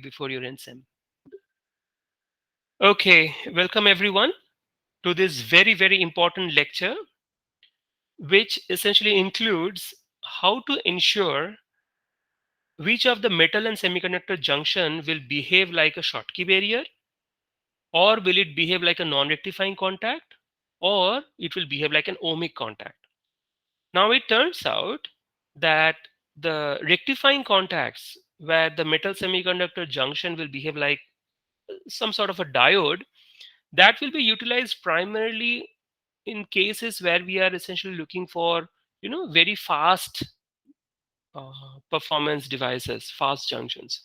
before your NSEM. Okay, welcome everyone to this very important lecture, which essentially includes how to ensure which of the metal and semiconductor junction will behave like a Schottky barrier, or will it behave like a non-rectifying contact, or it will behave like an ohmic contact. Now it turns out that the rectifying contacts where the metal semiconductor junction will behave like some sort of a diode, that will be utilized primarily in cases where we are essentially looking for very fast performance devices, fast junctions,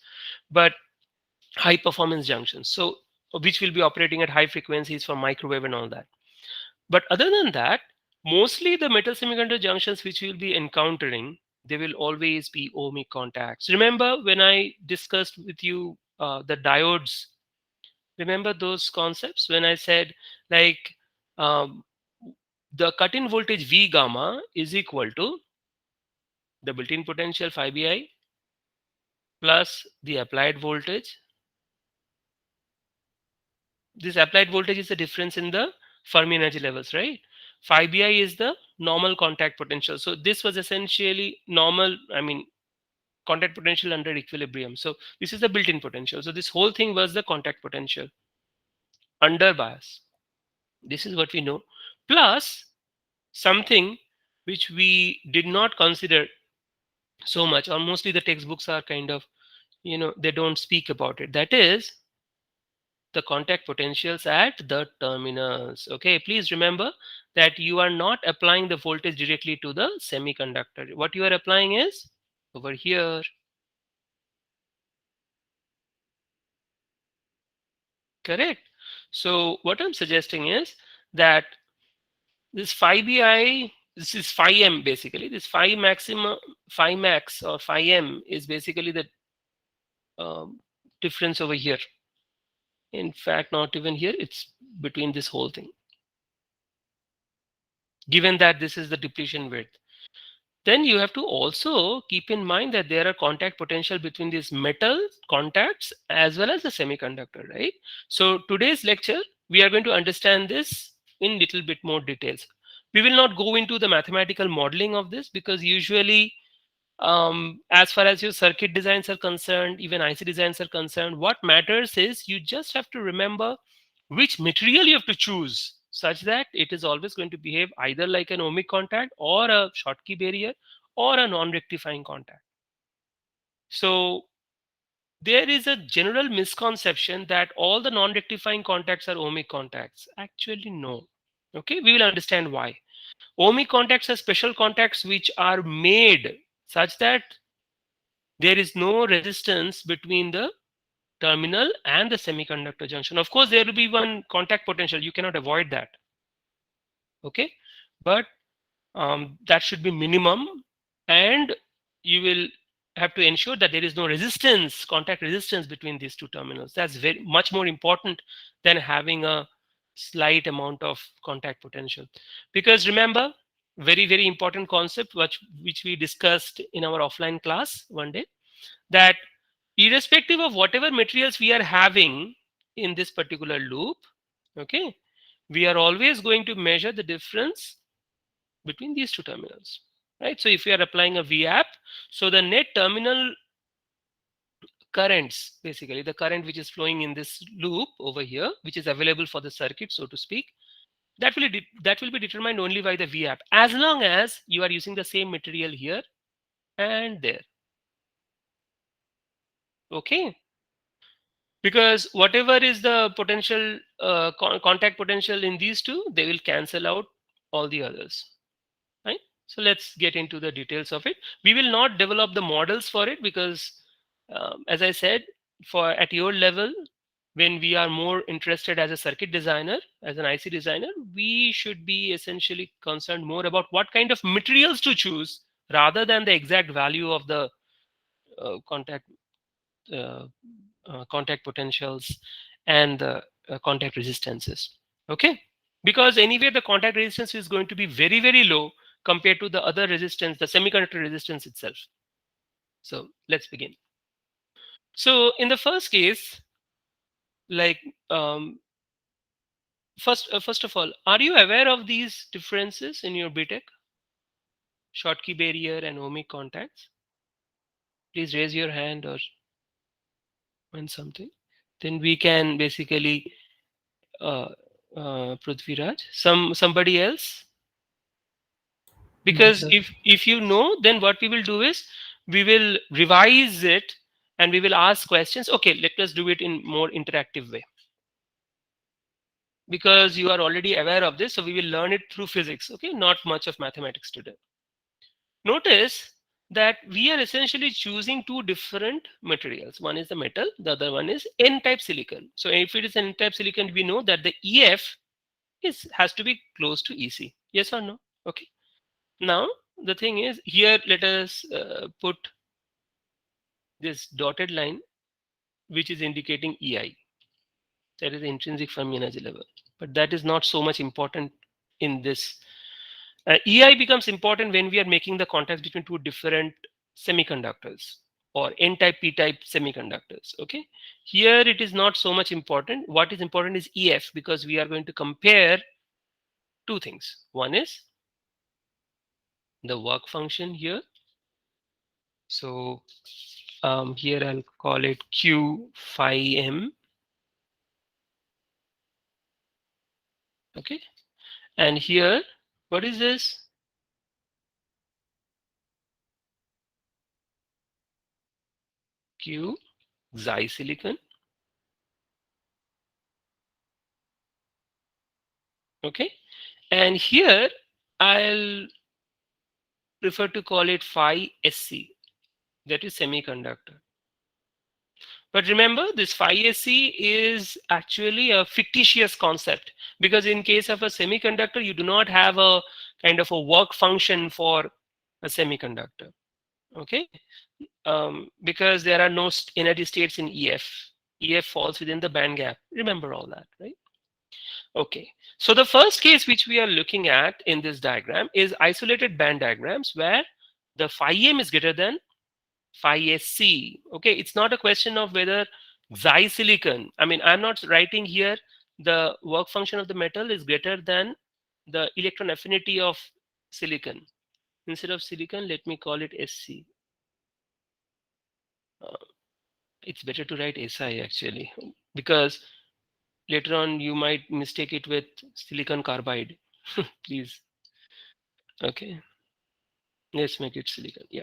but high performance junctions, so which will be operating at high frequencies for microwave and all that. But other than that, mostly the metal semiconductor junctions which we'll be encountering, they will always be ohmic contacts. Remember when I discussed with you the diodes? Remember those concepts when I said, like, um, the cut-in voltage V gamma is equal to the built-in potential phi bi plus the applied voltage. This applied voltage is the difference in the Fermi energy levels, right? Phi bi is the normal contact potential. So this was essentially normal, I mean, contact potential under equilibrium. So this is the built-in potential. So this whole thing was the contact potential under bias. This is what we know. Plus something which we did not consider so much, or mostly the textbooks are kind of, they don't speak about it. That is the contact potentials at the terminals. Okay, please remember that you are not applying the voltage directly to the semiconductor. What you are applying is over here. Correct. So what I'm suggesting is that this phi bi, this is phi m basically. This phi maximum, phi max or phi m is basically the um, difference over here. In fact, not even here, it's between this whole thing. Given that this is the depletion width, then you have to also keep in mind that there are contact potential between these metal contacts as well as the semiconductor, right? So today's lecture, we are going to understand this in little bit more details. We will not go into the mathematical modeling of this because usually, as far as your circuit designs are concerned, even IC designs are concerned, what matters is you just have to remember which material you have to choose such that it is always going to behave either like an ohmic contact or a Schottky barrier or a non-rectifying contact. So there is a general misconception that all the non-rectifying contacts are ohmic contacts. Actually, no. Okay, we will understand why. Ohmic contacts are special contacts which are made such that there is no resistance between the terminal and the semiconductor junction. Of course, there will be one contact potential. You cannot avoid that. Okay, but that should be minimum, and you will have to ensure that there is no resistance, contact resistance between these two terminals. That's very much more important than having a slight amount of contact potential. Because remember, very important concept which we discussed in our offline class one day, that irrespective of whatever materials we are having in this particular loop, okay, we are always going to measure the difference between these two terminals, right? So if we are applying a VAP, so the net terminal currents, basically the current which is flowing in this loop over here, which is available for the circuit, so to speak, that will be determined only by the VAP, as long as you are using the same material here and there. Okay, because whatever is the potential contact potential in these two, they will cancel out all the others, right? So let's get into the details of it. We will not develop the models for it because, as I said, for at your level, when we are more interested as a circuit designer, as an IC designer, we should be essentially concerned more about what kind of materials to choose rather than the exact value of the contact uh, contact potentials and the contact resistances. Okay, because anyway the contact resistance is going to be very low compared to the other resistance, the semiconductor resistance itself. So let's begin. So in the first case, like first of all, are you aware of these differences in your BTech? Schottky barrier and ohmic contacts? Please raise your hand or when something. Then we can basically uh, Prithviraj. Somebody else? No, Because sir. if you know, then what we will do is we will revise it and we will ask questions. Okay, let us do it in more interactive way because you are already aware of this. So we will learn it through physics. Okay, not much of mathematics today. Notice that we are essentially choosing two different materials. One is the metal, the other one is N-type silicon. So if it is an N-type silicon, we know that the EF is has to be close to EC. Yes or no? Okay. Now the thing is here. Let us put this dotted line, which is indicating EI. That is the intrinsic Fermi energy level. But that is not so much important in this. EI becomes important when we are making the contacts between two different semiconductors or N-type, P-type semiconductors. Okay. Here it is not so much important. What is important is EF because we are going to compare two things. One is the work function here. So here I'll call it Q phi m. Okay. And here, what is this? Q xi silicon. Okay. And here I'll prefer to call it phi SC, that is semiconductor. But remember, this phi SC is actually a fictitious concept because in case of a semiconductor, you do not have a kind of a work function for a semiconductor. Okay. Because there are no energy states in EF. EF falls within the band gap. Remember all that, right? Okay. So the first case which we are looking at in this diagram is isolated band diagrams where the phi m is greater than phi sc. Okay. It's not a question of whether xi silicon. I mean, I'm not writing here the work function of the metal is greater than the electron affinity of silicon. Instead of silicon, let me call it SC. Uh, it's better to write SI actually because later on you might mistake it with silicon carbide. Please. Okay. Let's make it silicon. Yeah.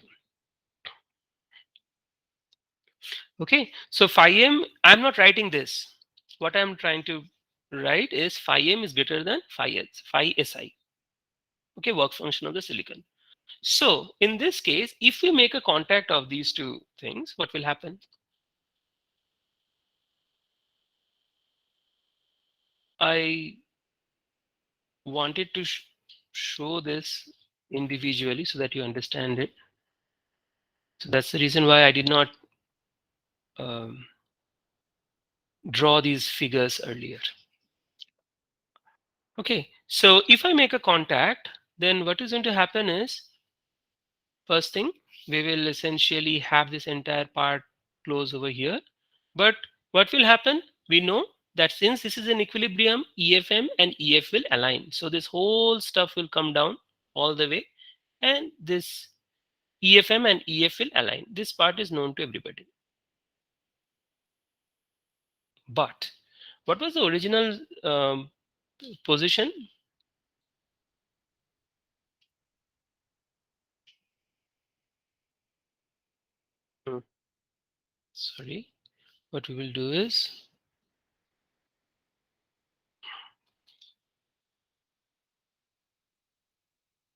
Okay. So phi m, I'm not writing this. What I'm trying to write is phi m is greater than phi si. Okay. Work function of the silicon. So in this case, if we make a contact of these two things, what will happen? I wanted to show this individually so that you understand it. So that's the reason why I did not um, draw these figures earlier. Okay, so if I make a contact, then what is going to happen is, first thing, we will essentially have this entire part close over here. But what will happen? We know that since this is an equilibrium, EFM and EF will align. So this whole stuff will come down all the way, and this EFM and EF will align. This part is known to everybody. But what was the original position? Hmm, sorry. What we will do is,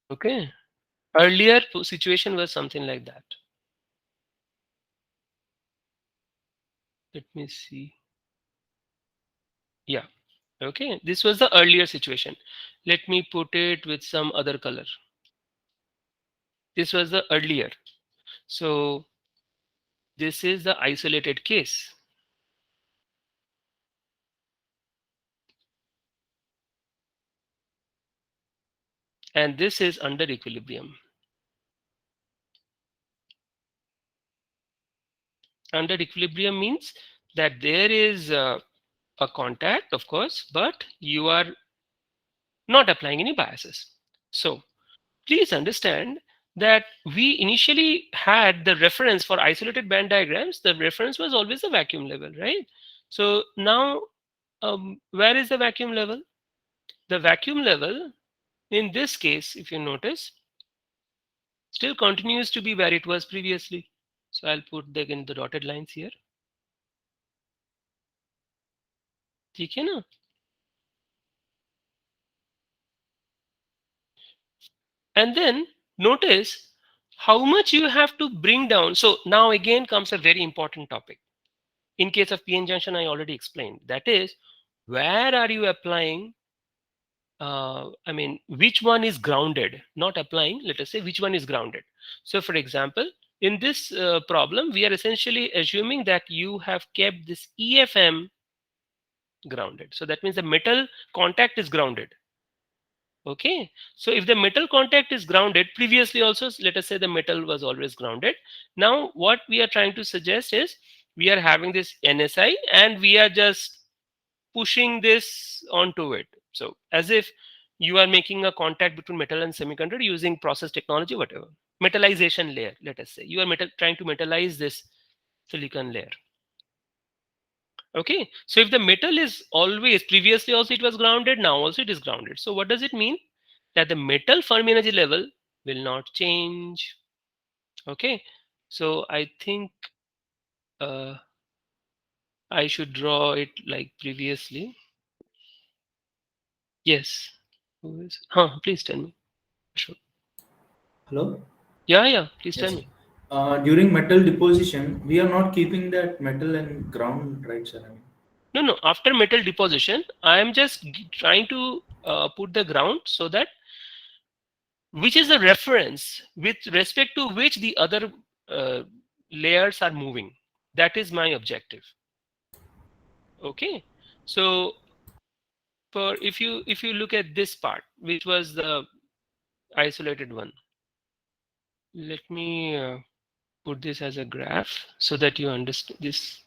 okay, earlier situation was something like that. Let me see. Yeah. Okay. This was the earlier situation. Let me put it with some other color. This was the earlier. So this is the isolated case. And this is under equilibrium. Under equilibrium means that there is a contact, of course, but you are not applying any biases. So please understand that we initially had the reference for isolated band diagrams. The reference was always the vacuum level, right? So now, where is the vacuum level? The vacuum level in this case, if you notice, still continues to be where it was previously. So I'll put again the dotted lines here. ठीक है ना? And then notice how much you have to bring down. So now again comes a very important topic. In case of PN junction, I already explained. That is, where are you applying? I mean, which one is grounded? Not applying, let us say, which one is grounded. So for example, in this problem, we are essentially assuming that you have kept this EFM grounded. So that means the metal contact is grounded. Okay, so if the metal contact is grounded, previously also, let us say the metal was always grounded. Now what we are trying to suggest is we are having this NSI and we are just pushing this onto it. So as if you are making a contact between metal and semiconductor using process technology, whatever. Metallization layer, let us say. You are trying to metallize this silicon layer. Okay, so if the metal is always, previously also it was grounded, now also it is grounded. So what does it mean? That the metal Fermi energy level will not change. Okay, so I think uh, I should draw it like previously. Yes. Who is? Huh, please tell me. Sure. Hello? Yeah, yeah, please tell Yes. me. During metal deposition, we are not keeping that metal and ground, right, sir? I mean, No, no, after metal deposition, I am just trying to put the ground so that which is the reference with respect to which the other uh, layers are moving. That is my objective. Okay, so for if you look at this part, which was the isolated one, let me put this as a graph so that you understand. This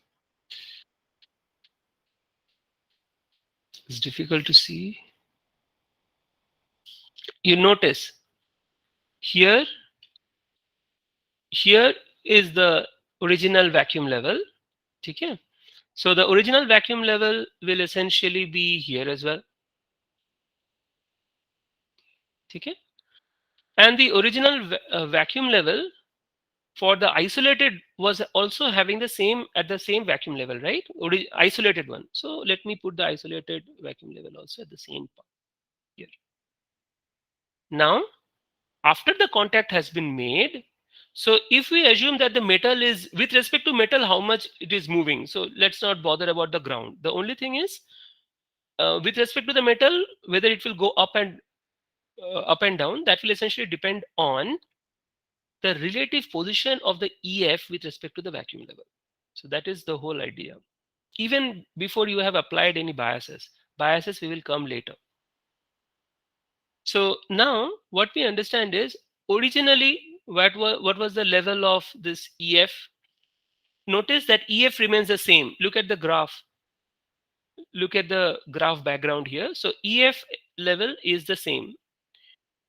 is difficult to see. You notice here, here is the original vacuum level. Okay, so the original vacuum level will essentially be here as well. Okay, and the original vacuum level for the isolated was also having the same at the same vacuum level, right? Isolated one. So let me put the isolated vacuum level also at the same part here. Now after the contact has been made, so if we assume that the metal is, with respect to metal, how much it is moving, so let's not bother about the ground. The only thing is with respect to the metal, whether it will go up and down, that will essentially depend on the relative position of the EF with respect to the vacuum level. So that is the whole idea. Even before you have applied any biases, biases we will come later. So now what we understand is originally what was the level of this EF? Notice that EF remains the same. Look at the graph. Look at the graph background here. So EF level is the same.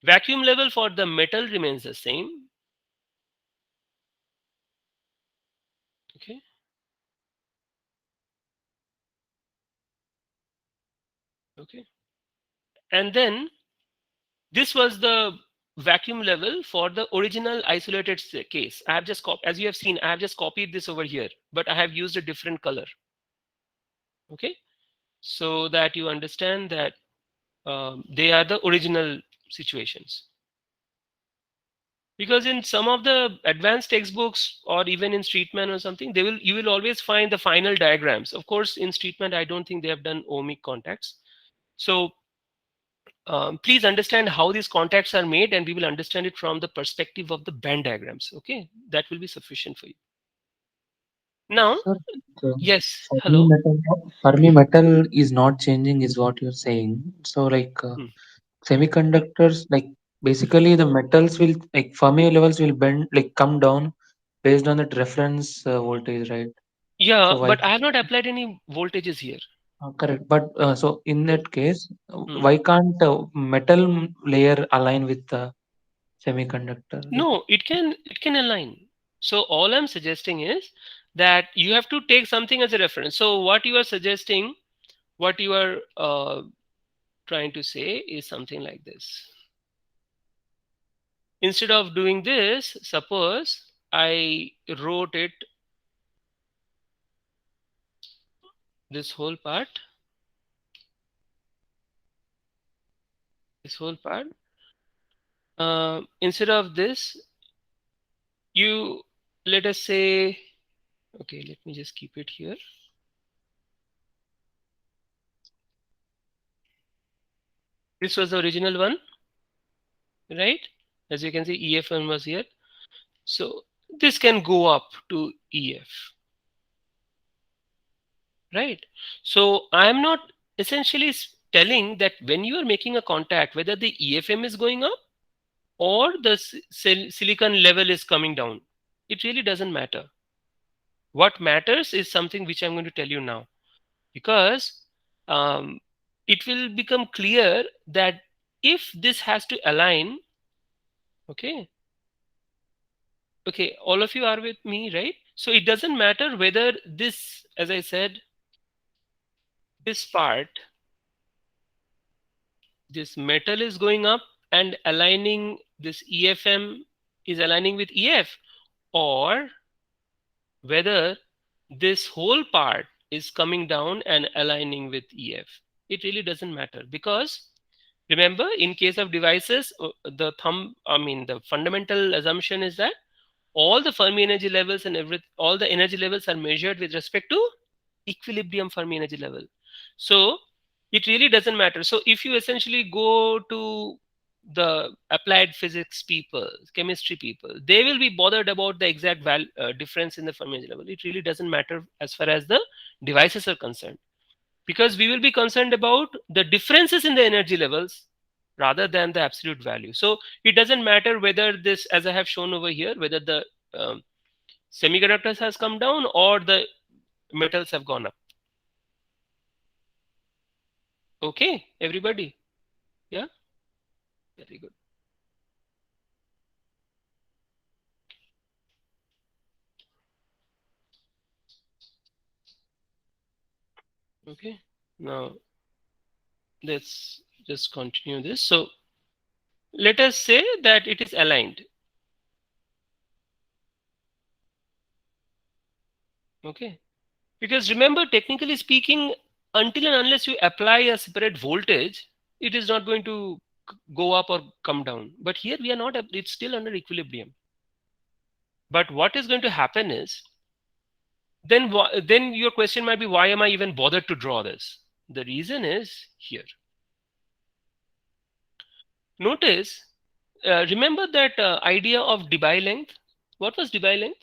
Vacuum level for the metal remains the same. Okay. Okay. And then this was the vacuum level for the original isolated case. I have just as you have seen, I have just copied this over here, but I have used a different color. Okay, so that you understand that they are the original situations. Because in some of the advanced textbooks or even in Streetman or something, you will always find the final diagrams. Of course, in Streetman, I don't think they have done ohmic contacts. So please understand how these contacts are made, and we will understand it from the perspective of the band diagrams. Okay, that will be sufficient for you. Now, Sir, the yes, Fermi hello. metal, Fermi metal is not changing, is what you're saying. So, Hmm. semiconductors, basically the metals will, Fermi levels will bend, come down, based on that reference voltage, right? Yeah, So why but I have not applied any voltages here. correct? But so in Okay. that case, Hmm. why can't metal layer align with the semiconductor? Like, No, it can align. So all I'm suggesting is that you have to take something as a reference. So what you are suggesting, what you are trying to say is something like this. Instead of doing this, suppose I wrote it this whole part, this whole part. Instead of this, you let us say, okay, let me just keep it here. This was the original one, right? As you can see, EF1 was here. So this can go up to EF, right? So I'm not essentially telling that when you are making a contact, whether the EFM is going up or the silicon level is coming down, it really doesn't matter. What matters is something which I'm going to tell you now, because um, it will become clear that if this has to align, okay, okay, all of you are with me, right? So it doesn't matter whether this, as I said, this part, this metal is going up and aligning, this EFM is aligning with EF, or whether this whole part is coming down and aligning with EF. It really doesn't matter, because remember, in case of devices, the fundamental assumption is that all the Fermi energy levels and all the energy levels are measured with respect to equilibrium Fermi energy level. So it really doesn't matter. So if you essentially go to the applied physics people, chemistry people, they will be bothered about the exact difference in the Fermi energy level. It really doesn't matter as far as the devices are concerned, because we will be concerned about the differences in the energy levels rather than the absolute value. So it doesn't matter whether this, as I have shown over here, whether the um, semiconductors has come down or the metals have gone up. Okay, everybody? Yeah, very good. Okay, now let's just continue this. So let us say that it is aligned. Okay, because remember, technically speaking, until and unless you apply a separate voltage, it is not going to go up or come down. But here we are not, it's still under equilibrium. But what is going to happen is, then your question might be, why am I even bothered to draw this? The reason is here. Notice, remember that idea of Debye length? What was Debye length?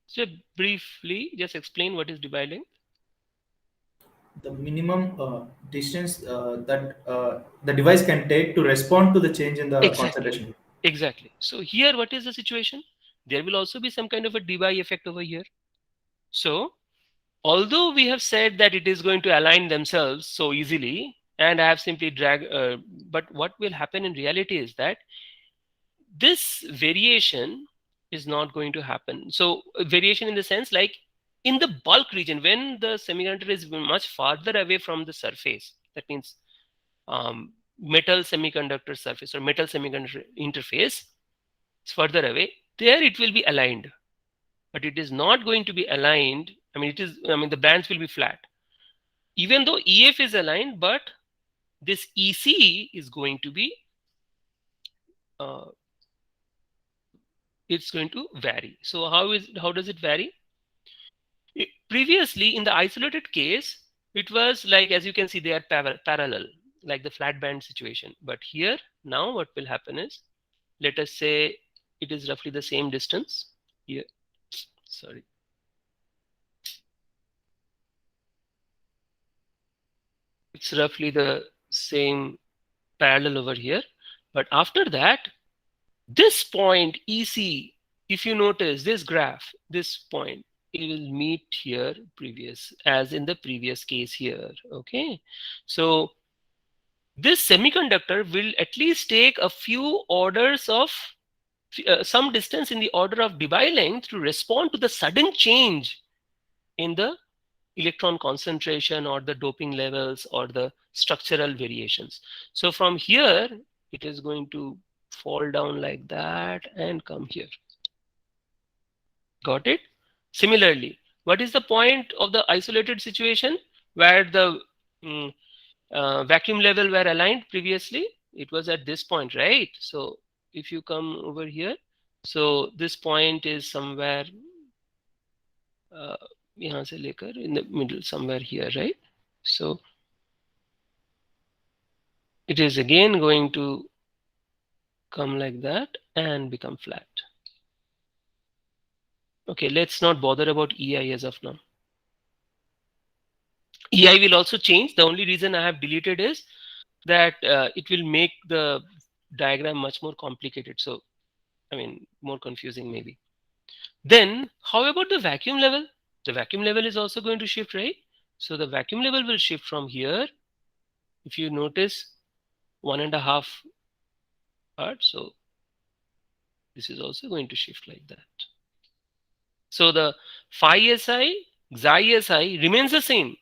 So briefly, just explain what is Debye length. The minimum distance that the device can take to respond to the change in the Exactly. concentration. Exactly. So here, what is the situation? There will also be some kind of a Debye effect over here. So although we have said that it is going to align themselves so easily, and I have simply but what will happen in reality is that this variation is not going to happen. So variation in the sense, like in the bulk region, when the semiconductor is much farther away from the surface, that means metal semiconductor surface or metal semiconductor interface is further away, there it will be aligned, but it is not going to be aligned. The bands will be flat, even though EF is aligned, but this EC is going to be uh, it's going to vary. So how does it vary? Previously, in the isolated case, it was like, as you can see, they are parallel, like the flat band situation. But here, now what will happen is, let us say it is roughly the same distance here. Sorry. It's roughly the same parallel over here. But after that, This point EC, if you notice this graph, this point, it will meet here as in the previous case here. Okay, so this semiconductor will at least take a few orders of some distance in the order of Debye length to respond to the sudden change in the electron concentration or the doping levels or the structural variations. So from here, it is going to fall down like that and come here. Got it? Similarly, what is the point of the isolated situation where the vacuum level were aligned previously? It was at this point, right? So if you come over here, so this point is somewhere यहाँ से लेकर in the middle, somewhere here, right? So it is again going to come like that and become flat. Okay, let's not bother about EI as of now. EI will also change. The only reason I have deleted is that it will make the diagram much more complicated. So, I mean, more confusing maybe. Then, how about the vacuum level? The vacuum level is also going to shift, right? So the vacuum level will shift from here. If you notice, 1.5 Hertz. So this is also going to shift like that. So the phi SI, xi SI remains the same,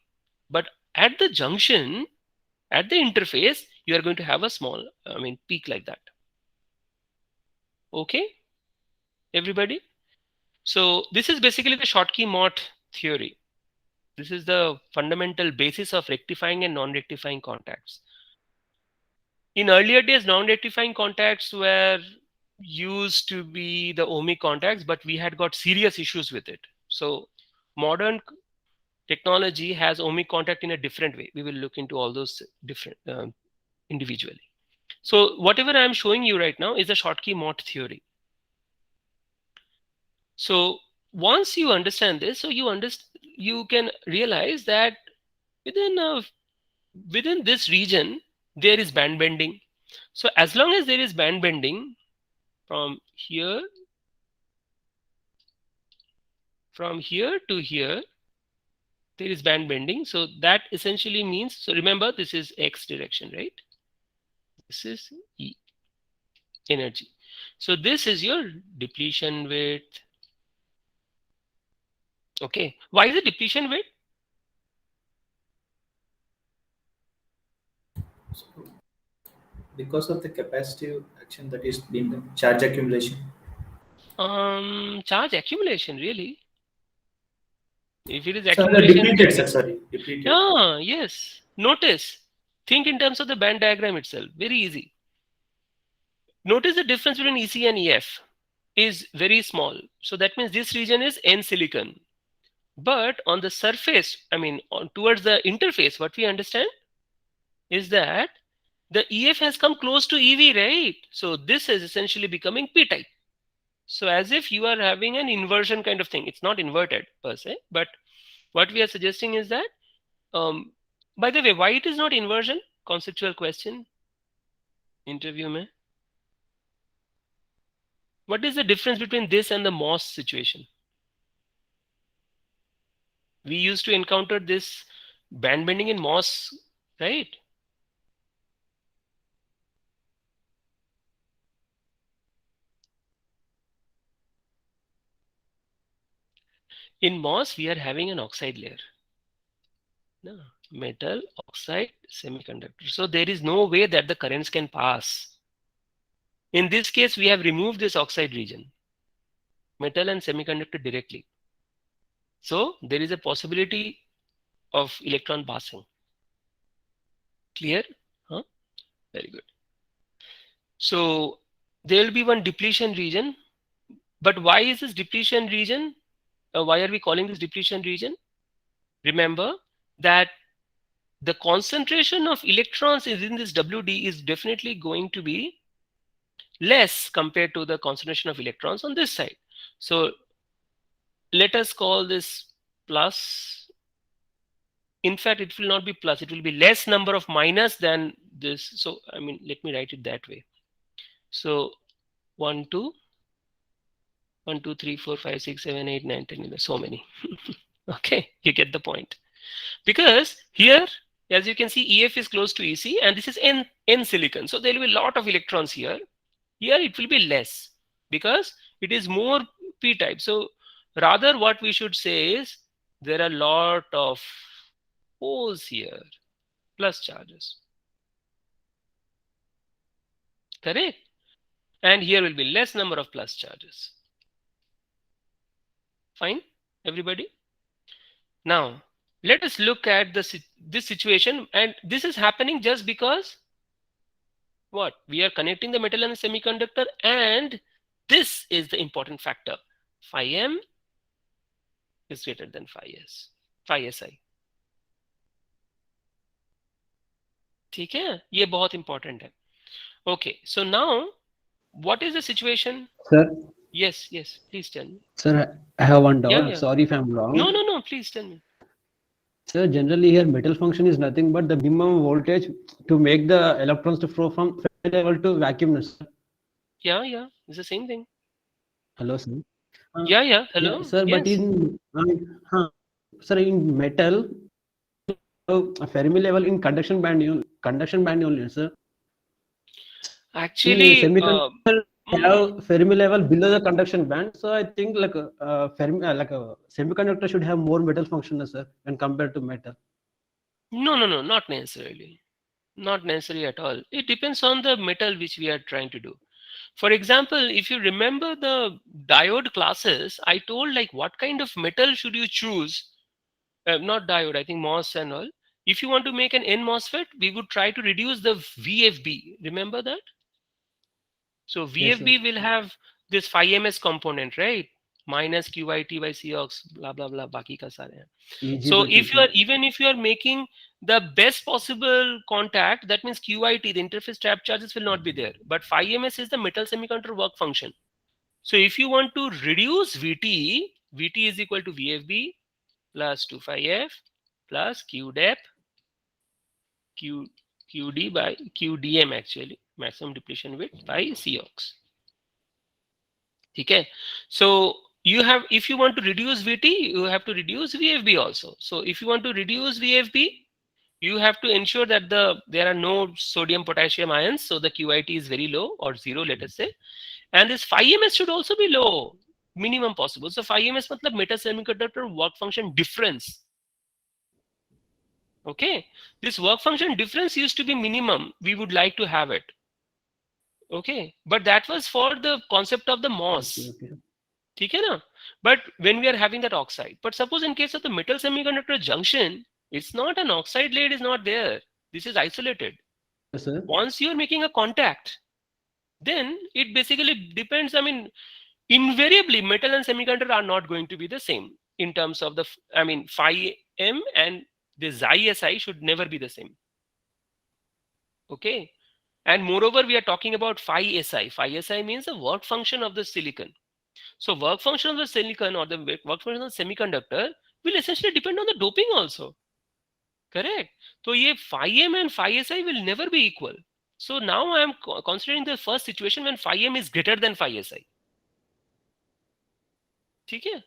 but at the junction, at the interface, you are going to have a small, peak like that. Okay, everybody? So this is basically the Schottky Mott theory. This is the fundamental basis of rectifying and non-rectifying contacts. In earlier days, non-rectifying contacts were used to be the ohmic contacts, but we had got serious issues with it. So modern technology has ohmic contact in a different way. We will look into all those different individually. So whatever I'm showing you right now is the Schottky Mott theory. So once you understand this, so you can realize that within this region there is band bending. So as long as there is band bending from here to here, there is band bending. So that essentially means, so remember, this is X direction, right? This is E, energy. So this is your depletion width. Okay, why is it depletion width? So, because of the capacitive action that is being done, charge accumulation. Charge accumulation, really? If it is Sir, accumulation, depleted, sir, sorry, depleted. yeah, yes. Notice, think in terms of the band diagram itself. Very easy. Notice the difference between EC and EF is very small. So that means this region is N silicon. But on the surface, towards the interface, what we understand is that the EF has come close to EV, right? So this is essentially becoming P-type. So as if you are having an inversion kind of thing. It's not inverted per se, but what we are suggesting is that, by the way, why it is not inversion? Conceptual question. Interview mein. What is the difference between this and the MOS situation? We used to encounter this band bending in MOS, right? In MOS, we are having an oxide layer. No, metal, oxide, semiconductor. So there is no way that the currents can pass. In this case, we have removed this oxide region, metal and semiconductor directly. So there is a possibility of electron passing. Clear? Huh? Very good. So there will be one depletion region. But why is this depletion region? Why are we calling this depletion region? Remember that the concentration of electrons in this WD is definitely going to be less compared to the concentration of electrons on this side. So let us call this plus. In fact, it will not be plus, it will be less number of minus than this. So let me write it that way. So 1, 2, 1, 2, 3, 4, 5, 6, 7, 8, 9, 10, 11, so many. Okay, you get the point. Because here, as you can see, EF is close to EC and this is N silicon. So there will be a lot of electrons here. Here it will be less because it is more p-type. So rather what we should say is there are a lot of holes here, plus charges. Correct? And here will be less number of plus charges. Fine, everybody? Now, let us look at this situation, and this is happening just because what? We are connecting the metal and the semiconductor, and this is the important factor. Phi m is greater than phi s, phi si. ठीक है? ये बहुत important है. Okay, so now what is the situation? Sir, Yes, please tell me. sir, I have one doubt. Yeah. Sorry if I'm wrong. No, please tell me. Sir, generally here metal function is nothing but the minimum voltage to make the electrons to flow from level to vacuumness. Yeah, it's the same thing. Hello, sir. Yeah, hello. Yeah, sir, yes. but sir, in metal, a Fermi level in conduction band only, sir. Actually, Semiconductor have Fermi level below the conduction band, so I think like a semiconductor should have more metal function, sir, when compared to metal. no, not necessarily. Not necessarily at all. It depends on the metal which we are trying to do. For example, if you remember the diode classes, I told like what kind of metal should you choose? Not diode, I think MOS and all. If you want to make an N MOSFET, we would try to reduce the VFB. Remember that? So VFB Yes, will have this phi ms component, right? Minus QIT by Cox, blah blah blah. Baki ka sare hain. So if you are making the best possible contact, that means QIT, the interface trap charges will not be there. But phi ms is the metal semiconductor work function. So if you want to reduce VT, VT is equal to VFB plus 2 phi f plus QDEP QD by QDM actually, maximum depletion width by Cox. Okay, so you have, if you want to reduce VT, you have to reduce VFB also. So if you want to reduce VFB, you have to ensure that there are no sodium potassium ions, so the QIT is very low or zero, let us say, and this phi ms should also be low, minimum possible. So phi ms matlab metal semiconductor work function difference. Okay, this work function difference used to be minimum. We would like to have it. Okay, but that was for the concept of the MOS. Okay, na? But when we are having that oxide, but suppose in case of the metal semiconductor junction, it's not an oxide layer is not there. This is isolated. Yes, sir. Once you are making a contact, then it basically depends. I mean, invariably metal and semiconductor are not going to be the same in terms of the, I mean, phi m and the xi si should never be the same. Okay, and moreover we are talking about phi si. Phi si means the work function of the silicon. So work function of the silicon or the work function of the semiconductor will essentially depend on the doping also. Correct. So ye phi m and phi si will never be equal. So now I am considering the first situation when phi m is greater than phi si. Okay.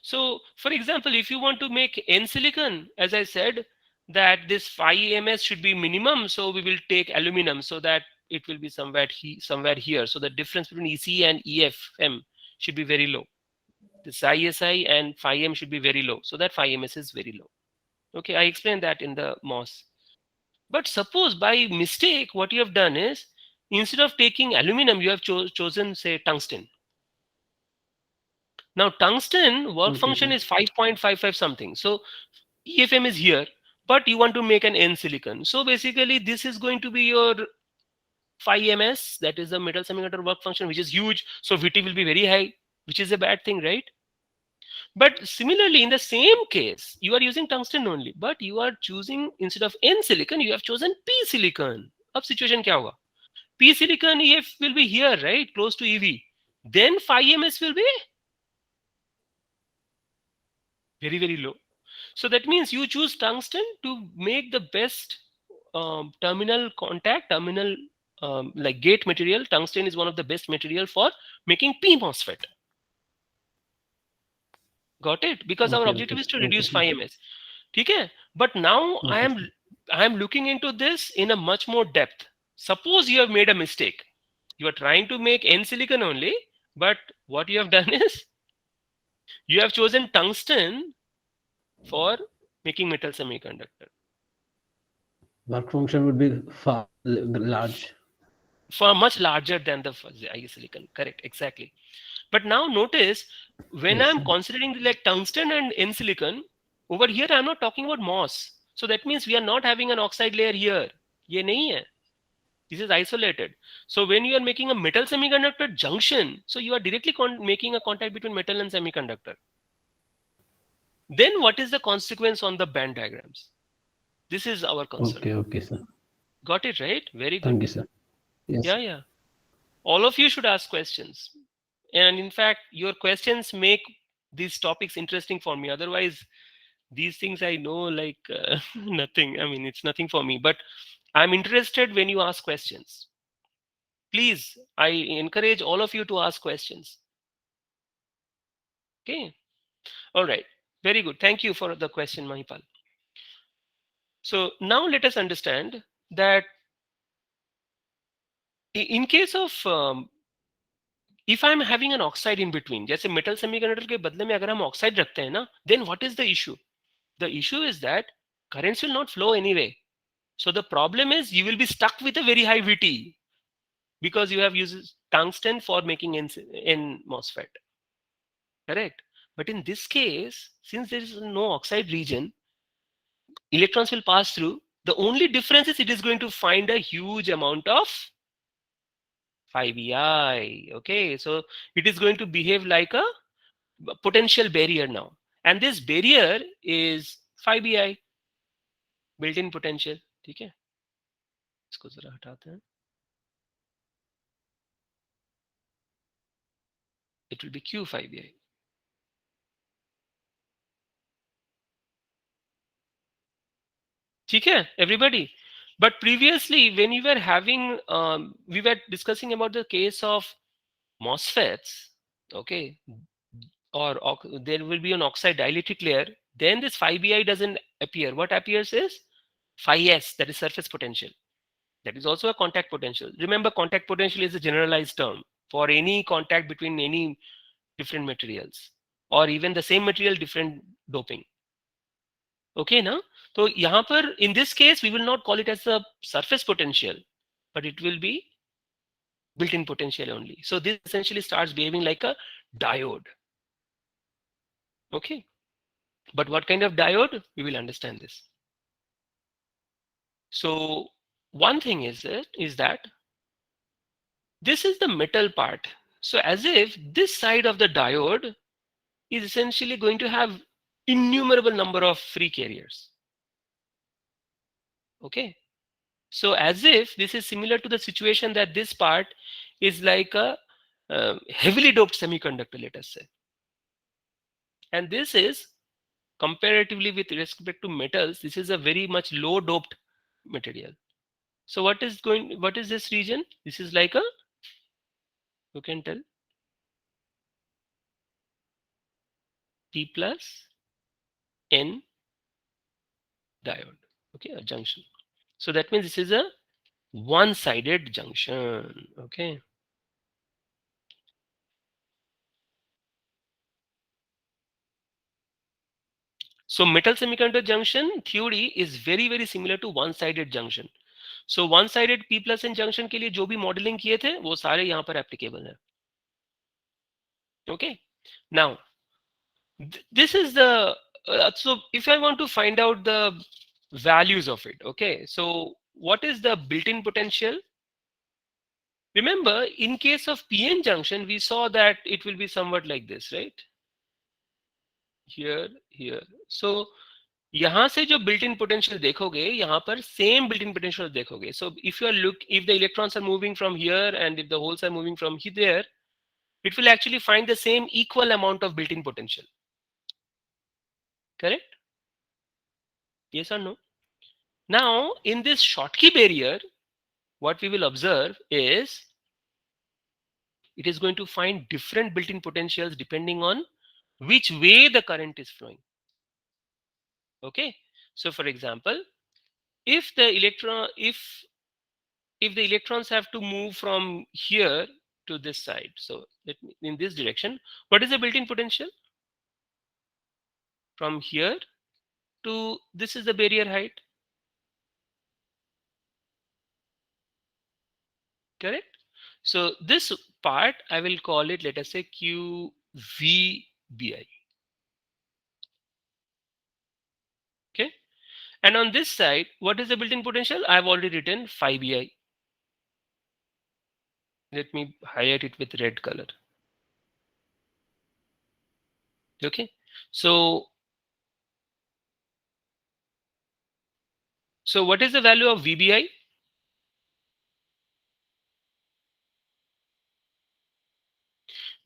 So for example, if you want to make N silicon, as I said, that this phi ms should be minimum, so we will take aluminum so that it will be somewhere here. So the difference between EC and EFM should be very low. The psi si and phi m should be very low, so that phi ms is very low. Okay, I explained that in the MOS. But suppose by mistake, what you have done is, instead of taking aluminum, you have chosen, say, tungsten. Now, tungsten work function is 5.55 something. So EFM is here, but you want to make an N silicon. So basically, this is going to be your phi ms, that is the metal semiconductor work function, which is huge. So VT will be very high, which is a bad thing, right? But similarly, in the same case, you are using tungsten only, but you are choosing, instead of N silicon, you have chosen P silicon. Ab situation kya hoga? P silicon EF will be here, right? Close to EV. Then phi ms will be very, very low. So that means you choose tungsten to make the best terminal contact, terminal like gate material, tungsten is one of the best material for making P MOSFET. Got it? Because our Okay, objective okay, is to okay, reduce sir. 5 ms. Okay? But now I Okay, sir. am looking into this in a much more depth. Suppose you have made a mistake. You are trying to make N silicon only, but what you have done is you have chosen tungsten for making metal semiconductor. Work function would be far large. For much larger than the fuzzy silicon. Correct, exactly. But now notice when Yes, I'm sir. considering like tungsten and N silicon, over here I'm not talking about MOS. So that means we are not having an oxide layer here. Ye nahi hai. This is isolated. So when you are making a metal semiconductor junction, so you are directly making a contact between metal and semiconductor. Then what is the consequence on the band diagrams? This is our concern. Okay, okay, sir. Got it right? Very good. Thank you, sir. Yes. Yeah, yeah. All of you should ask questions. And in fact, your questions make these topics interesting for me. Otherwise, these things I know like nothing. I mean, it's nothing for me. But I'm interested when you ask questions. Please, I encourage all of you to ask questions. Okay. All right. Very good. Thank you for the question, Mahipal. So now let us understand that in case of if I'm having an oxide in between, जैसे metal semiconductor के बदले में अगर हम oxide रखते हैं ना, then what is the issue? The issue is that currents will not flow anyway. So the problem is you will be stuck with a very high VT because you have used tungsten for making N MOSFET. Correct. But in this case, since there is no oxide region, electrons will pass through. The only difference is it is going to find a huge amount of 5EI. Okay, so it is going to behave like a potential barrier now. And this barrier is 5EI, built-in potential. ठीक है, इसको जरा हटाते हैं. It will be Q5EI. ठीक है, everybody. But previously, when we were having, we were discussing about the case of MOSFETs, okay, or there will be an oxide dielectric layer, then this 5EI doesn't appear. What appears is 5S, that is surface potential. That is also a contact potential. Remember, contact potential is a generalized term for any contact between any different materials, or even the same material, different doping. Okay, now, so यहाँ पर in this case we will not call it as a surface potential, but it will be built-in potential only. So this essentially starts behaving like a diode. Okay, but what kind of diode? We will understand this. So one thing is that this is the metal part. So as if this side of the diode is essentially going to have innumerable number of free carriers. Okay, so as if this is similar to the situation that this part is like a heavily doped semiconductor, let us say, and this is comparatively with respect to metals, this is a very much low doped material. So what is this region? This is like a, you can tell, P plus N diode. Okay, a junction. So that means this is a one-sided junction. Okay. So metal semiconductor junction theory is very, very similar to one-sided junction. So one-sided P plus N junction के लिए जो भी modeling किए थे वो सारे यहाँ पर applicable हैं. Okay. Now, this is the so if I want to find out the values of it, okay. So what is the built-in potential? Remember, in case of PN junction, we saw that it will be somewhat like this, right? Here, here. So यहाँ से जो built-in potential देखोगे, यहाँ पर same built-in potential देखोगे. So if the electrons are moving from here and if the holes are moving from there, it will actually find the same equal amount of built-in potential. Correct? Yes or no? Now in this Schottky barrier, what we will observe is it is going to find different built-in potentials depending on which way the current is flowing. Okay, so for example, if the electrons have to move from here to this side, so let me, in this direction, what is the built-in potential? From here to this is the barrier height, correct? So this part I will call it, let us say QVBI. Okay, and on this side, what is the built-in potential? I have already written phi BI. Let me highlight it with red color. Okay, so what is the value of VBI?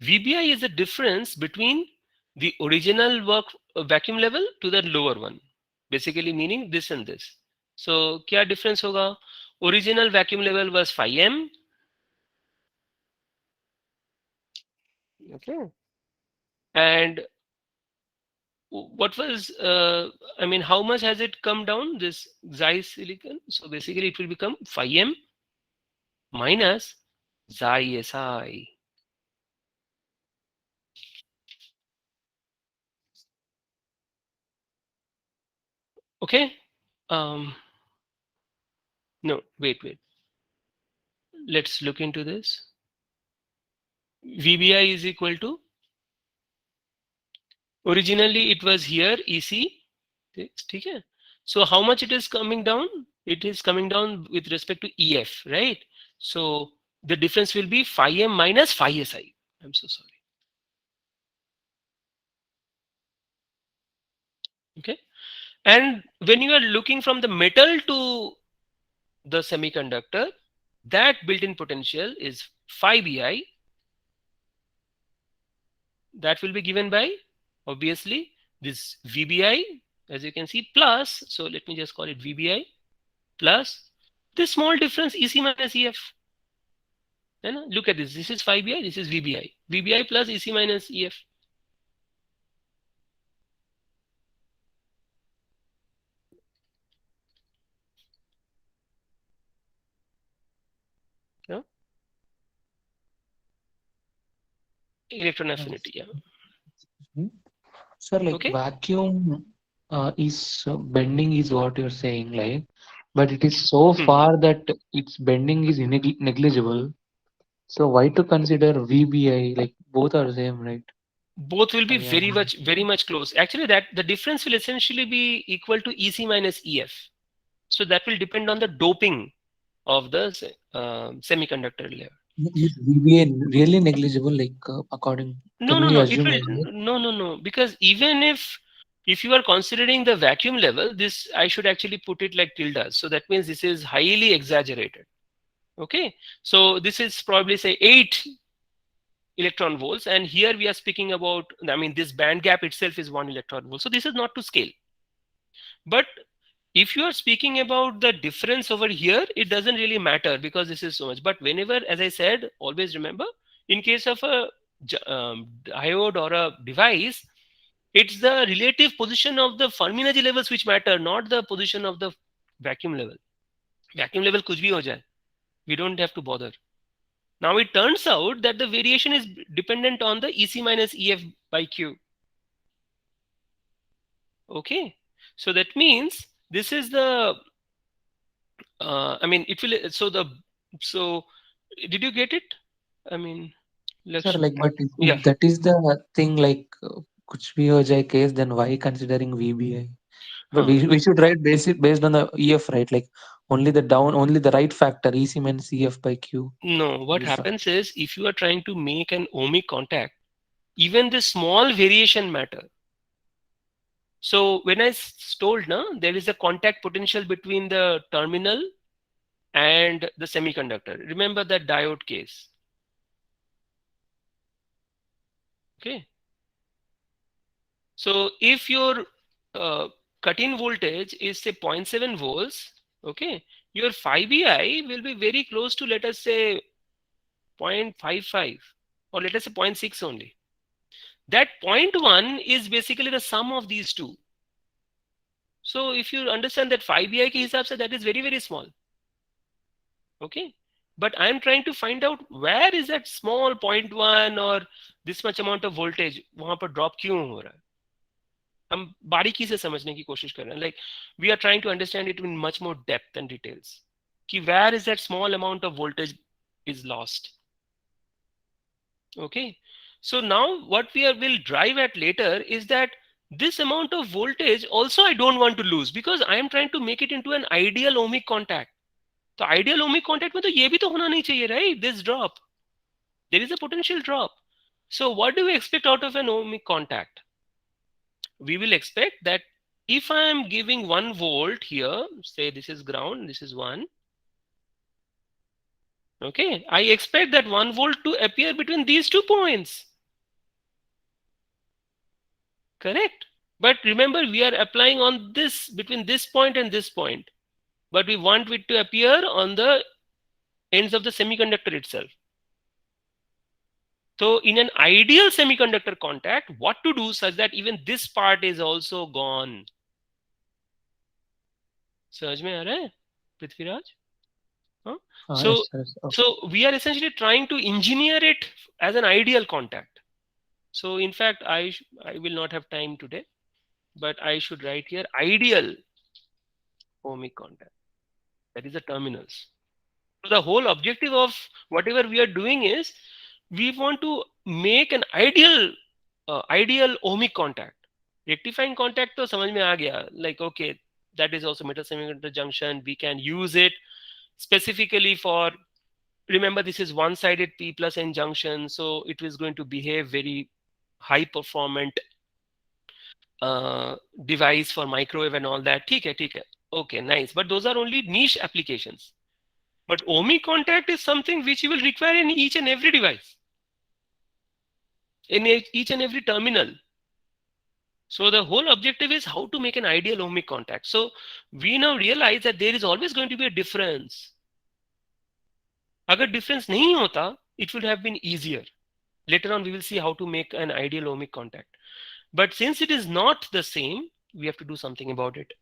VBI is the difference between the original vacuum level to the lower one, basically meaning this and this. So क्या difference होगा? Original vacuum level was phi m. Okay, and what was I mean, how much has it come down, this Xi silicon? So basically it will become phi m minus Xi Si. Okay, no, wait, let's look into this. VBI is equal to, originally it was here EC. Okay. So how much it is coming down? It is coming down with respect to EF, right? So the difference will be phi m minus phi Si. I'm so sorry. Okay. And when you are looking from the metal to the semiconductor, that built-in potential is phi Bi. That will be given by, obviously, this VBI, as you can see, plus, so let me just call it VBI, plus this small difference EC minus EF. And look at this. This is phi BI, this is VBI. VBI plus EC minus EF. Yeah? Electron affinity, yeah. Sir, like Okay. vacuum is bending is what you're saying, like, but it is so far that its bending is negligible. So why to consider VBI? Like both are same, right? Both will be Yeah. very much close. Actually, that the difference will essentially be equal to EC minus EF. So that will depend on the doping of the semiconductor layer. Is VBA really negligible? Like according, can we It assume will like that? no, because even if you are considering the vacuum level, this I should actually put it like tilde. So that means this is highly exaggerated. Okay, so this is probably say 8 electron volts, and here we are speaking about, I mean, this band gap itself is 1 electron volt. So this is not to scale. But if you are speaking about the difference over here, it doesn't really matter because this is so much. But whenever, as I said, always remember, in case of a diode or a device, it's the relative position of the Fermi energy levels which matter, not the position of the vacuum level. Vacuum level kuch bhi ho jaye, we don't have to bother. Now it turns out that the variation is dependent on the EC minus EF by Q. Okay, so that means this is the I mean, it will, so did you get it? I mean, let's, Sir, like, but yeah. if that is the thing, like kuch bhi ho jaye case, then why considering VBI? But we should write based on the EF, right? Like only the right factor, EC minus EF by Q. No, what Is happens is if you are trying to make an ohmic contact, even the small variation matter. So when I told, there is a contact potential between the terminal and the semiconductor. Remember that diode case. Okay. So if your cut-in voltage is say 0.7 volts, okay, your phi bi will be very close to, let us say, 0.55 or let us say 0.6 only. That 0.1 is basically the sum of these two. So if you understand that phi bi ke hisab se, that is very, very small. Okay. But I am trying to find out where is that small 0.1 or this much amount of voltage वहां पर drop क्यों हो रहा है. हम बारीकी से समझने की कोशिश कर रहे हैं. Like we are trying to understand it in much more depth and details. कि where is that small amount of voltage is lost. Okay. So now what will drive at later is that this amount of voltage also I don't want to lose, because I am trying to make it into an ideal ohmic contact. तो ideal ohmic contact में तो ये भी तो होना नहीं चाहिए, right? This drop, there is a potential drop. So what do we expect out of an ohmic contact? We will expect that if I am giving 1 volt here, say this is ground, this is 1, okay, I expect that 1 volt to appear between these 2 points. Correct? But remember, we are applying on this, between this point and this point, but we want it to appear on the ends of the semiconductor itself. So in an ideal semiconductor contact, what to do such that even this part is also gone? समझ में आ रहा है, Prithviraj? Huh? So we are essentially trying to engineer it as an ideal contact. So in fact, I will not have time today, but I should write here ideal ohmic contact. That is the terminals. So the whole objective of whatever we are doing is we want to make an ideal ohmic contact. Rectifying contact to samajh mein aa gaya, like okay, that is also metal semiconductor junction. We can use it specifically for, remember this is one-sided P plus N junction, so it is going to behave very high performant device for microwave and all that. ठीक है, okay, nice. But those are only niche applications. But ohmic contact is something which you will require in each and every device, in each and every terminal. So the whole objective is how to make an ideal ohmic contact. So we now realize that there is always going to be a difference. Agar difference nahi hota, it would have been easier. Later on, we will see how to make an ideal ohmic contact. But since it is not the same, we have to do something about it.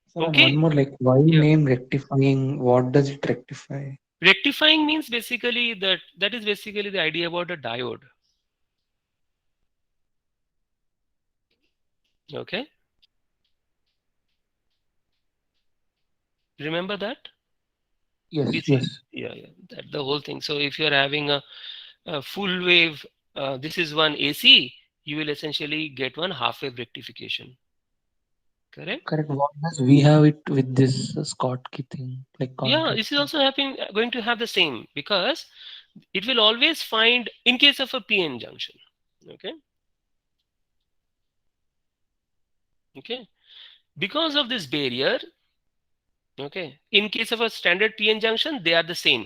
Sir, okay. One more, like why name rectifying? What does it rectify? Rectifying means basically that is basically the idea about a diode. Okay. Remember that? Yes, DC? yes. Yeah, that the whole thing. So if you're having a full wave, this is one AC, you will essentially get one half wave rectification. Correct? Correct. What does we have it with this Schottky thing? Like Yeah, this is also going to have the same, because it will always find, in case of a PN junction, okay? Okay. Because of this barrier, okay, in case of a standard PN junction, they are the same.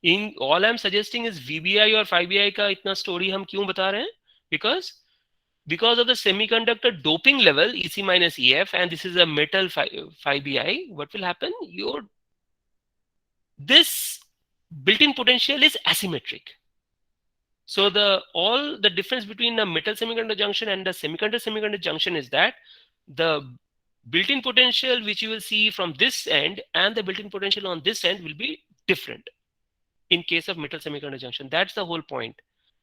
In all I'm suggesting is VBI or phi bi का इतना story हम क्यों बता रहे हैं? Because of the semiconductor doping level EC minus EF, and this is a metal phi bi, what will happen? This built-in potential is asymmetric. So all the difference between a metal semiconductor junction and a semiconductor junction is that the built-in potential which you will see from this end and the built-in potential on this end will be different in case of metal semiconductor junction. That's the whole point.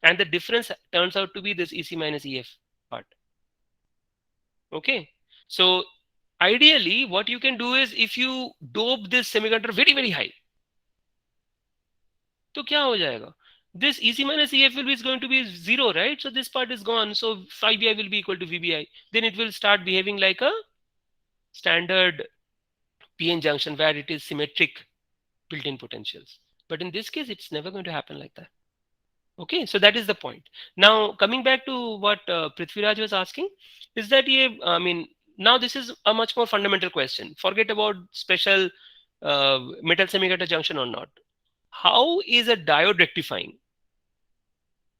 And the difference turns out to be this EC minus EF part. Okay. So ideally, what you can do is if you dope this semiconductor very, very high, तो क्या हो जाएगा? This EC minus EF is going to be 0, right? So this part is gone. So phi bi will be equal to VBI. Then it will start behaving like a standard PN junction where it is symmetric built-in potentials. But in this case, it's never going to happen like that. Okay, so that is the point. Now, coming back to what Prithviraj was asking, is that, now this is a much more fundamental question. Forget about special metal semiconductor junction or not. How is a diode rectifying?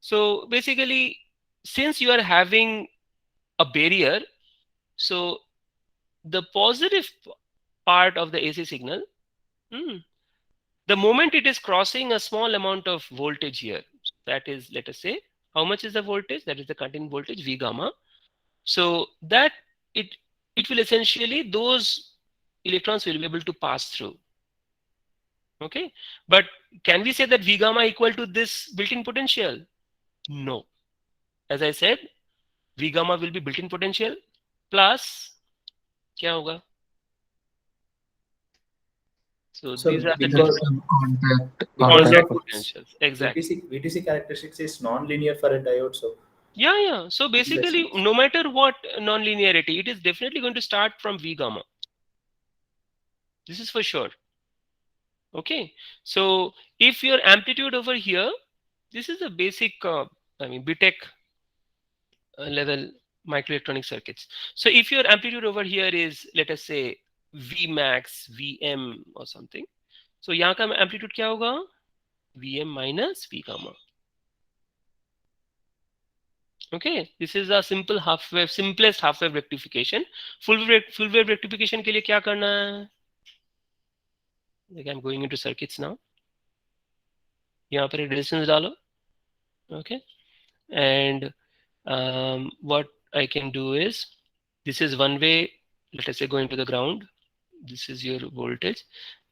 So basically, since you are having a barrier, so the positive part of the AC signal. The moment it is crossing a small amount of voltage here, that is, let us say, how much is the voltage? That is the cut-in voltage, V gamma. So that it will essentially, those electrons will be able to pass through. Okay, but can we say that V gamma equal to this built-in potential? No. As I said, V gamma will be built-in potential plus क्या होगा? So these are the because contact of potentials. Exactly. VTC characteristics is non-linear for a diode, so Yeah. So basically, no matter what non-linearity, it is definitely going to start from V gamma. This is for sure. Okay. So if your amplitude over here, this is a basic, BTech level microelectronic circuits. So if your amplitude over here is, let us say, Vmax, Vm or something. So यहाँ का amplitude क्या होगा? Vm minus V gamma. Okay, this is a simple half wave, simplest half wave rectification. Full wave rectification के लिए क्या करना है? Like I'm going into circuits now. यहाँ पर resistance डालो. Okay, and what I can do is, this is one way, let us say, going to the ground. This is your voltage.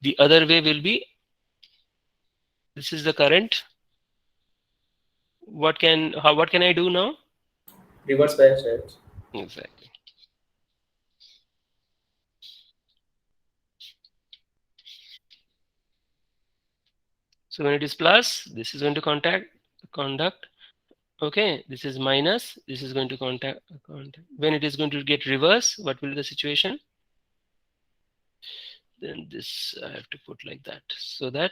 The other way will be, this is the current. What can I do now? reverse bias diodes. Exactly. So when it is plus, this is going to conduct. Okay, this is minus, this is going to contact. When it is going to get reverse, what will be the situation? Then this I have to put like that, so that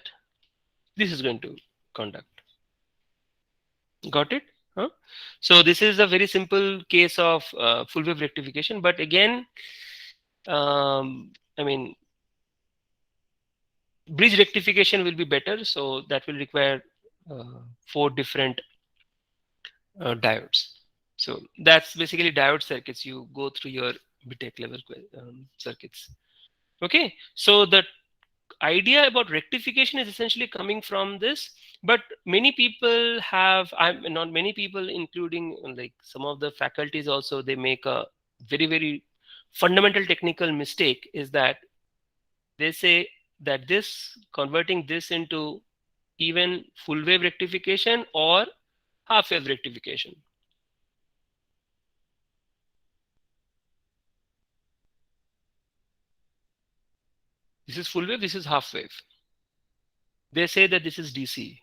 this is going to conduct. Got it? Huh? So this is a very simple case of full wave rectification, but again, bridge rectification will be better, so that will require 4 different diodes. So that's basically diode circuits. You go through your BTech level circuits. Okay, so the idea about rectification is essentially coming from this, but many people have, not many people, including like some of the faculties also, they make a very, very fundamental technical mistake, is that they say that this converting this into even full wave rectification or half wave rectification. This is full wave, this is half wave. They say that this is DC.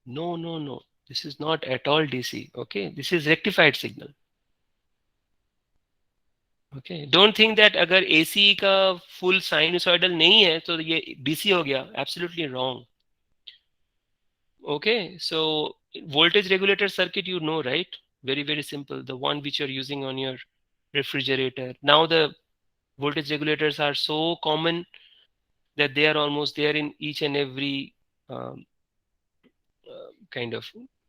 No. This is not at all DC. Okay, this is rectified signal. Okay, don't think that अगर AC का full sinusoidal नहीं है तो ये DC हो गया. Absolutely wrong. Okay, so voltage regulator circuit, you know, right? Very, very simple. The one which you're using on your refrigerator. Now the voltage regulators are so common that they are almost there in each and every kind of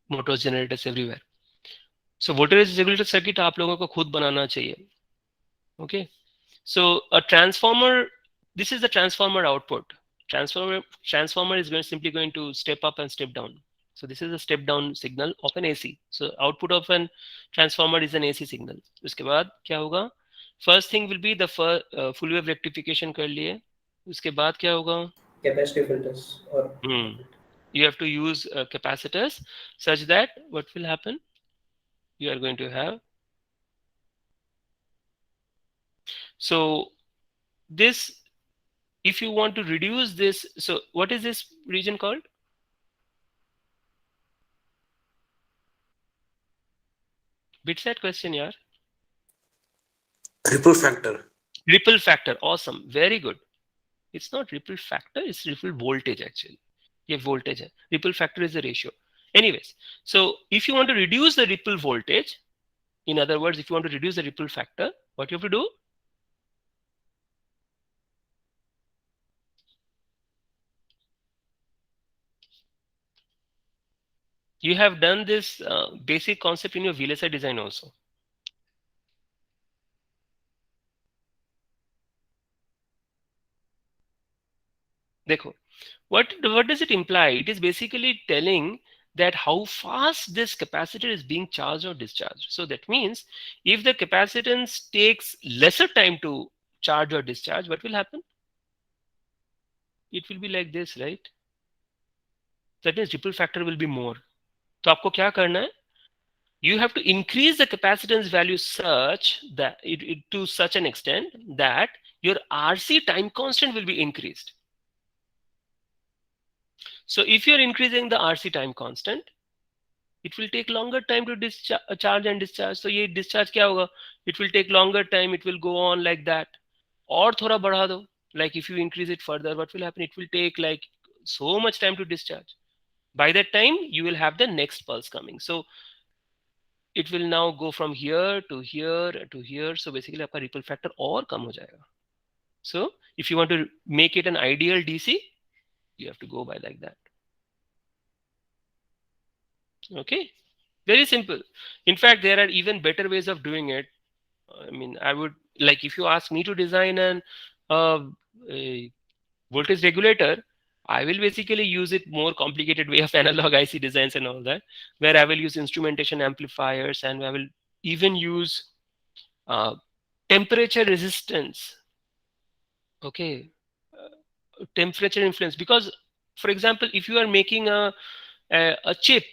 motors, generators, everywhere. So voltage regulator circuit आप लोगों को खुद बनाना चाहिए. Okay, so a transformer, this is the transformer output. Transformer is simply going to step up and step down. So this is a step down signal of an AC. So output of an transformer is an AC signal. उसके बाद क्या होगा? First thing will be the full wave rectification कर लिए. उसके बाद क्या होगा? Capacitive filters or you have to use capacitors such that what will happen? You are going to have, so this, if you want to reduce this, so what is this region called? Bit set question, yaar. Ripple factor. Ripple factor, awesome, very good. It's not ripple factor, it's ripple voltage actually. Yeah, voltage. Ripple factor is the ratio. Anyways, so if you want to reduce the ripple voltage, in other words, if you want to reduce the ripple factor, what you have to do? You have done this basic concept in your VLSI design also. देखो, what does it imply? It is basically telling that how fast this capacitor is being charged or discharged. So that means if the capacitance takes lesser time to charge or discharge, what will happen? It will be like this, right? That means ripple factor will be more. तो आपको क्या करना है? You have to increase the capacitance value such that to such an extent that your RC time constant will be increased. So if you're increasing the RC time constant, it will take longer time to charge and discharge. So ये discharge क्या होगा? It will take longer time. It will go on like that. और थोड़ा बढ़ा दो. Like if you increase it further, what will happen? It will take like so much time to discharge. By that time, you will have the next pulse coming. So it will now go from here to here to here. So basically, आपका ripple factor और कम हो जाएगा. So if you want to make it an ideal DC, you have to go by like that. Okay, very simple. In fact, there are even better ways of doing it. I mean, I would like, if you ask me to design a voltage regulator, I will basically use it more complicated way of analog IC designs and all that, where I will use instrumentation amplifiers and I will even use temperature resistance. Okay, temperature influence, because for example, if you are making a chip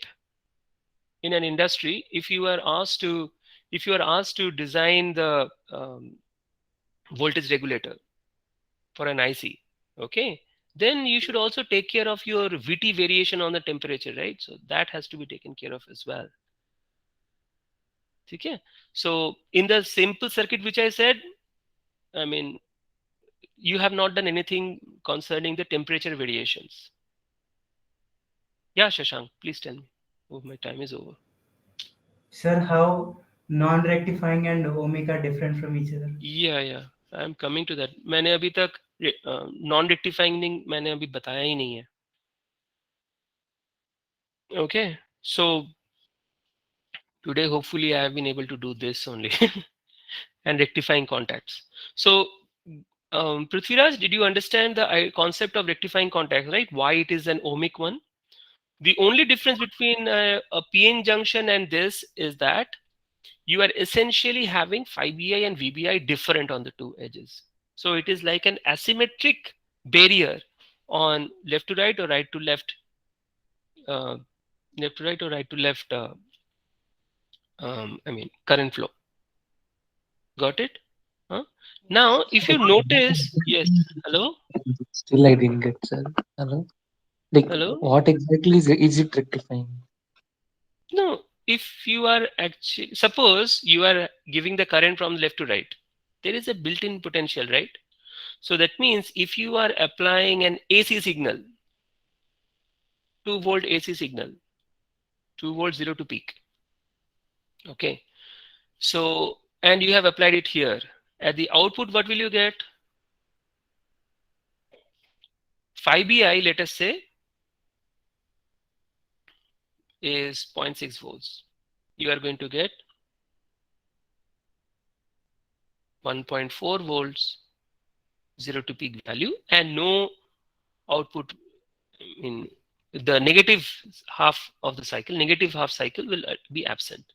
in an industry, if you are asked to design the voltage regulator for an IC, okay, then you should also take care of your VT variation on the temperature, right? So that has to be taken care of as well. Okay, so in the simple circuit which I said, I mean, you have not done anything concerning the temperature variations. Yeah, Shashank, please tell me. Oh, my time is over. Sir, how non-rectifying and ohmic are different from each other? Yeah, I'm coming to that. मैंने अभी तक non rectifying मैंने अभी बताया ही नहीं है. Okay, so today hopefully I have been able to do this only and rectifying contacts. So Prithviraj, did you understand the concept of rectifying contacts, right? Why it is an ohmic one? The only difference between a PN junction and this is that you are essentially having phi BI and VBI different on the two edges. So it is like an asymmetric barrier on left to right or right to left, left to right or right to left, I mean current flow. Got it? Huh? Now, if you notice, yes, hello? Still, I didn't get, sir. Hello? Like, Hello? what exactly is it rectifying? No, if you are actually, suppose you are giving the current from left to right, there is a built-in potential, right? So that means if you are applying an AC signal, 2 volt AC signal, 2 volt 0 to peak, okay, so and you have applied it here, at the output what will you get? Phi BI, let us say, is 0.6 volts. You are going to get 1.4 volts 0 to peak value and no output in the negative half of the cycle. Negative half cycle will be absent.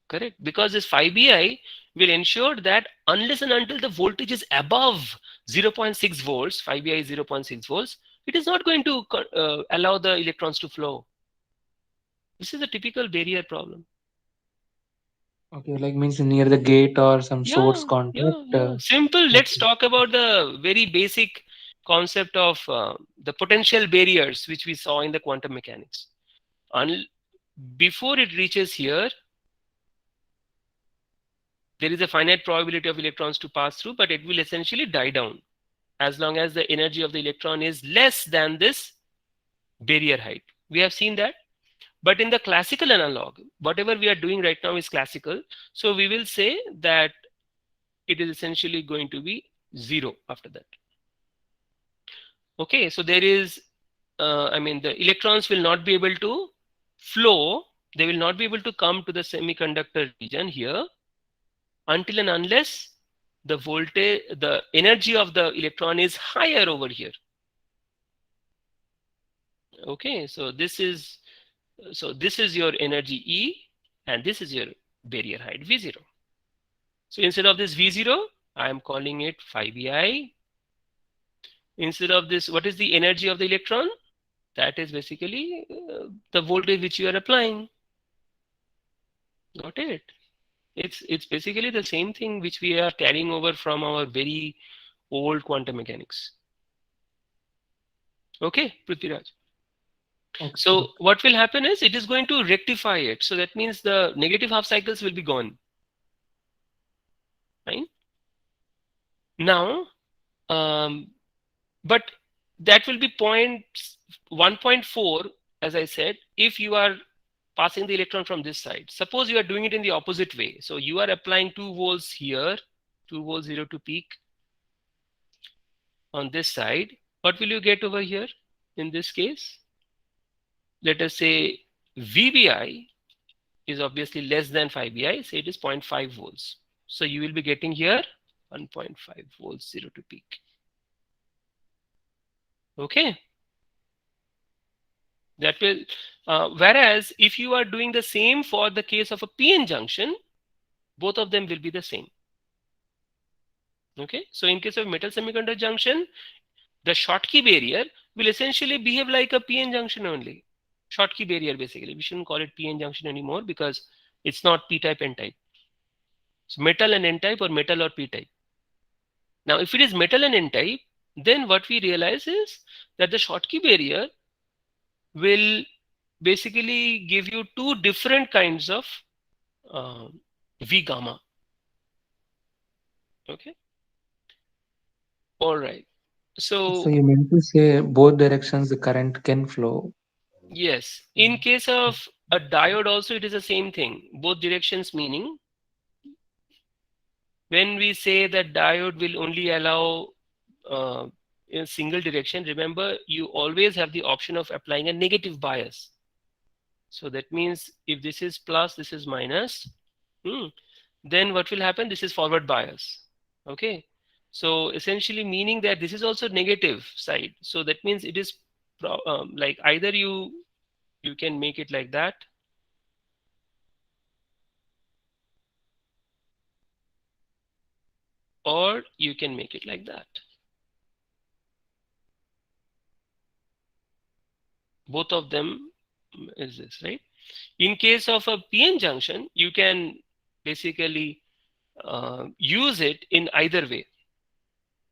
Correct? Because this phi BI will ensure that unless and until the voltage is above 0.6 volts, phi BI is 0.6 volts, it is not going to allow the electrons to flow. This is a typical barrier problem. Okay, like means near the gate or some source contact. Simple. Let's talk about the very basic concept of the potential barriers which we saw in the quantum mechanics. Before it reaches here, there is a finite probability of electrons to pass through, but it will essentially die down as long as the energy of the electron is less than this barrier height. We have seen that. But in the classical analog, whatever we are doing right now is classical. So we will say that it is essentially going to be 0 after that. Okay, so there is, I mean, the electrons will not be able to flow. They will not be able to come to the semiconductor region here until and unless the voltage, the energy of the electron is higher over here. Okay, so this is your energy E, and this is your barrier height V0. So instead of this V0, I am calling it phi bi. Instead of this, what is the energy of the electron? That is basically the voltage which you are applying. Got it? It's basically the same thing which we are carrying over from our very old quantum mechanics. Okay, Prithviraj. Okay. So what will happen is it is going to rectify it. So that means the negative half cycles will be gone. Fine. Now, but that will be 1.4, as I said, if you are passing the electron from this side. Suppose you are doing it in the opposite way. So you are applying 2 volts here, 2 volts 0 to peak on this side. What will you get over here in this case? Let us say VBI is obviously less than phi bi, say it is 0.5 volts. So you will be getting here 1.5 volts 0 to peak. Okay. That will, whereas if you are doing the same for the case of a PN junction, both of them will be the same. Okay. So in case of metal semiconductor junction, the Schottky barrier will essentially behave like a PN junction only. Schottky barrier basically. We shouldn't call it PN junction anymore because it's not P-type, N-type. So metal and N-type or metal or P-type. Now, if it is metal and N-type, then what we realize is that the Schottky barrier will basically give you 2 different kinds of V gamma. Okay. All right. So you meant to say both directions the current can flow. yes, in case of a diode also it is the same thing. Both directions, meaning when we say that diode will only allow in a single direction, remember you always have the option of applying a negative bias. So that means if this is plus, this is minus, then what will happen? This is forward bias. Okay. So essentially meaning that this is also negative side. So that means it is like either you can make it like that, or you can make it like that. Both of them is this, right? In case of a PN junction, you can basically use it in either way.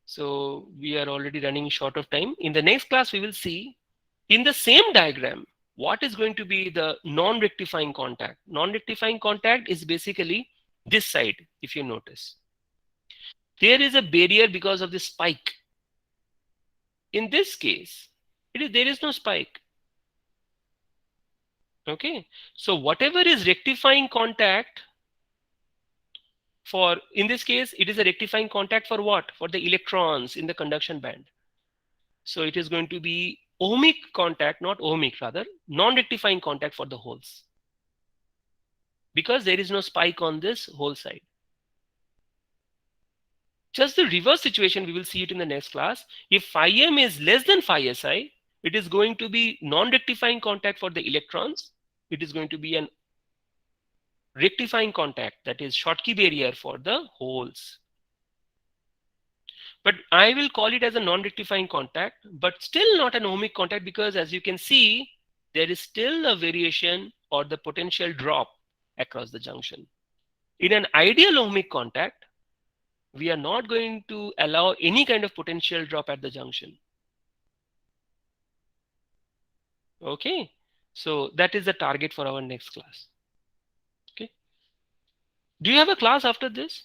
So we are already running short of time. In the next class, we will see in the same diagram what is going to be the non-rectifying contact. Non-rectifying contact is basically this side, if you notice. There is a barrier because of the spike. In this case, there is no spike. Okay, so whatever is rectifying contact for, in this case, it is a rectifying contact for what? For the electrons in the conduction band. So it is going to be ohmic contact, not ohmic, rather non-rectifying contact for the holes, because there is no spike on this hole side. Just the reverse situation, we will see it in the next class. If phi m is less than phi si, it is going to be non-rectifying contact for the electrons. It is going to be an rectifying contact, that is Schottky barrier for the holes. But I will call it as a non-rectifying contact, but still not an ohmic contact, because as you can see, there is still a variation or the potential drop across the junction. In an ideal ohmic contact, we are not going to allow any kind of potential drop at the junction. Okay, so that is the target for our next class. Okay, do you have a class after this?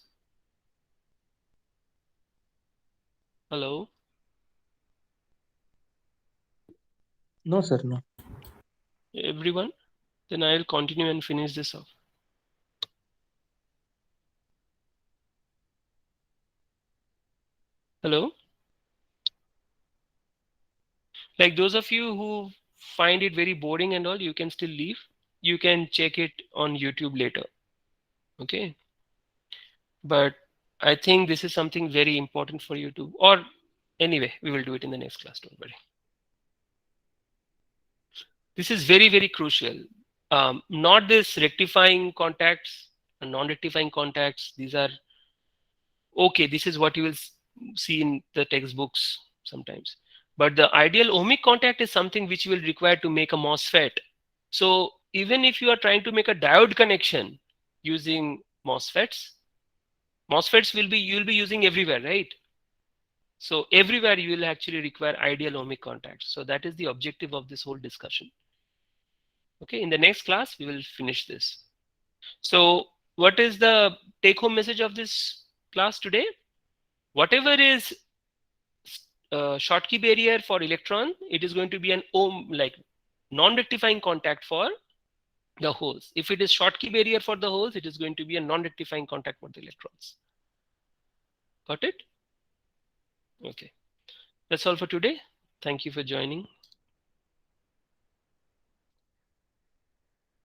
Hello? No, sir, no. Everyone? Then I'll continue and finish this off. Hello? Like those of you who find it very boring and all, you can still leave. You can check it on YouTube later. Okay. But I think this is something very important for you to, or anyway, we will do it in the next class, don't worry. This is very, very crucial. Not this rectifying contacts and non-rectifying contacts. These are, okay, this is what you will see in the textbooks sometimes. But the ideal ohmic contact is something which you will require to make a MOSFET. So even if you are trying to make a diode connection using MOSFETs will be, you will be using everywhere, right? So everywhere you will actually require ideal ohmic contacts. So that is the objective of this whole discussion. Okay, in the next class, we will finish this. So what is the take home message of this class today? Whatever is Schottky barrier for electron, it is going to be an like non-rectifying contact for the holes. If it is Schottky barrier for the holes, it is going to be a non-rectifying contact for the electrons. Got it? Okay. That's all for today. Thank you for joining.